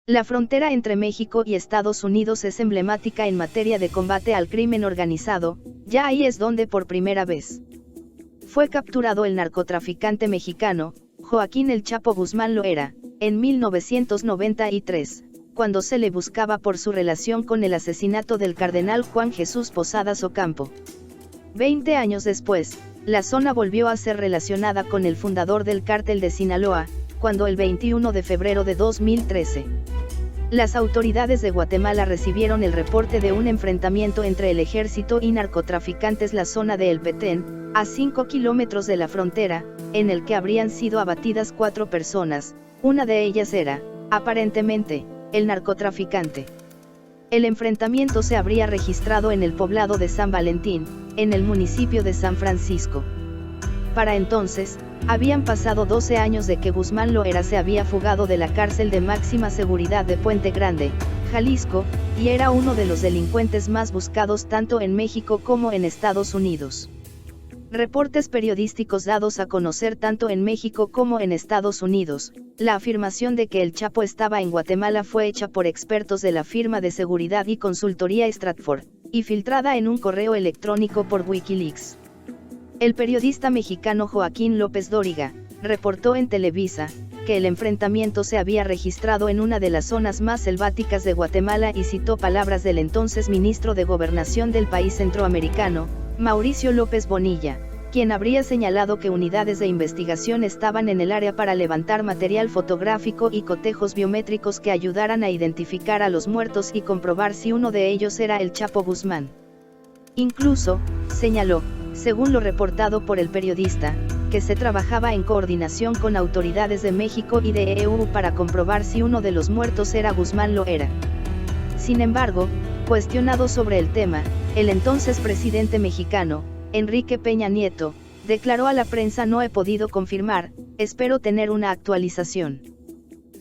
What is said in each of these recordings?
La frontera entre México y Estados Unidos es emblemática en materia de combate al crimen organizado, ya ahí es donde por primera vez fue capturado el narcotraficante mexicano, Joaquín El Chapo Guzmán Loera, en 1993, cuando se le buscaba por su relación con el asesinato del cardenal Juan Jesús Posadas Ocampo. 20 años después, la zona volvió a ser relacionada con el fundador del cártel de Sinaloa, cuando el 21 de febrero de 2013, las autoridades de Guatemala recibieron el reporte de un enfrentamiento entre el ejército y narcotraficantes en la zona de El Petén, a 5 kilómetros de la frontera, en el que habrían sido abatidas 4 personas, una de ellas era, aparentemente, el narcotraficante. El enfrentamiento se habría registrado en el poblado de San Valentín, en el municipio de San Francisco. Para entonces, habían pasado 12 años de que Guzmán Loera se había fugado de la cárcel de máxima seguridad de Puente Grande, Jalisco, y era uno de los delincuentes más buscados tanto en México como en Estados Unidos. Reportes periodísticos dados a conocer tanto en México como en Estados Unidos, la afirmación de que el Chapo estaba en Guatemala fue hecha por expertos de la firma de seguridad y consultoría Stratford, y filtrada en un correo electrónico por Wikileaks. El periodista mexicano Joaquín López Dóriga, reportó en Televisa, que el enfrentamiento se había registrado en una de las zonas más selváticas de Guatemala y citó palabras del entonces ministro de Gobernación del país centroamericano, Mauricio López Bonilla, quien habría señalado que unidades de investigación estaban en el área para levantar material fotográfico y cotejos biométricos que ayudaran a identificar a los muertos y comprobar si uno de ellos era el Chapo Guzmán. Incluso, señaló, según lo reportado por el periodista, que se trabajaba en coordinación con autoridades de México y de EU para comprobar si uno de los muertos era Guzmán Loera. Sin embargo, cuestionado sobre el tema, el entonces presidente mexicano, Enrique Peña Nieto, declaró a la prensa: "No he podido confirmar, espero tener una actualización".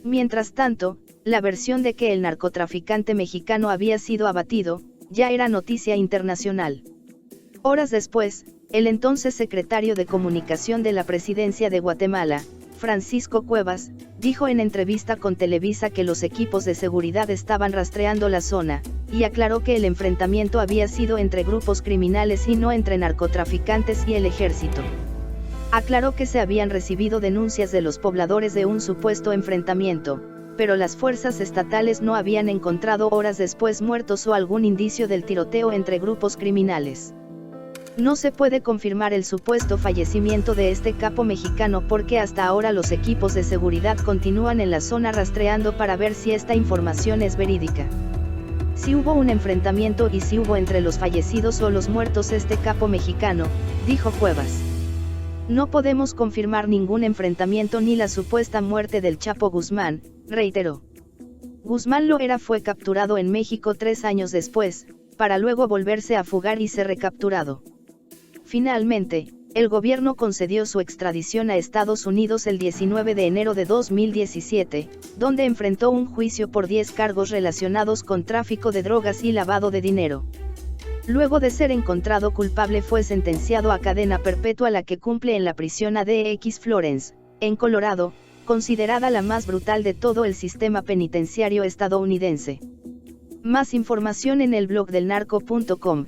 Mientras tanto, la versión de que el narcotraficante mexicano había sido abatido, ya era noticia internacional. Horas después, el entonces secretario de Comunicación de la Presidencia de Guatemala, Francisco Cuevas, dijo en entrevista con Televisa que los equipos de seguridad estaban rastreando la zona, y aclaró que el enfrentamiento había sido entre grupos criminales y no entre narcotraficantes y el ejército. Aclaró que se habían recibido denuncias de los pobladores de un supuesto enfrentamiento, pero las fuerzas estatales no habían encontrado horas después muertos o algún indicio del tiroteo entre grupos criminales. No se puede confirmar el supuesto fallecimiento de este capo mexicano porque hasta ahora los equipos de seguridad continúan en la zona rastreando para ver si esta información es verídica. Si hubo un enfrentamiento y si hubo entre los fallecidos o los muertos este capo mexicano, dijo Cuevas. No podemos confirmar ningún enfrentamiento ni la supuesta muerte del Chapo Guzmán, reiteró. Guzmán Loera fue capturado en México 3 años después, para luego volverse a fugar y ser recapturado. Finalmente, el gobierno concedió su extradición a Estados Unidos el 19 de enero de 2017, donde enfrentó un juicio por 10 cargos relacionados con tráfico de drogas y lavado de dinero. Luego de ser encontrado culpable fue sentenciado a cadena perpetua, la que cumple en la prisión ADX Florence, en Colorado, considerada la más brutal de todo el sistema penitenciario estadounidense. Más información en el blog del narco.com.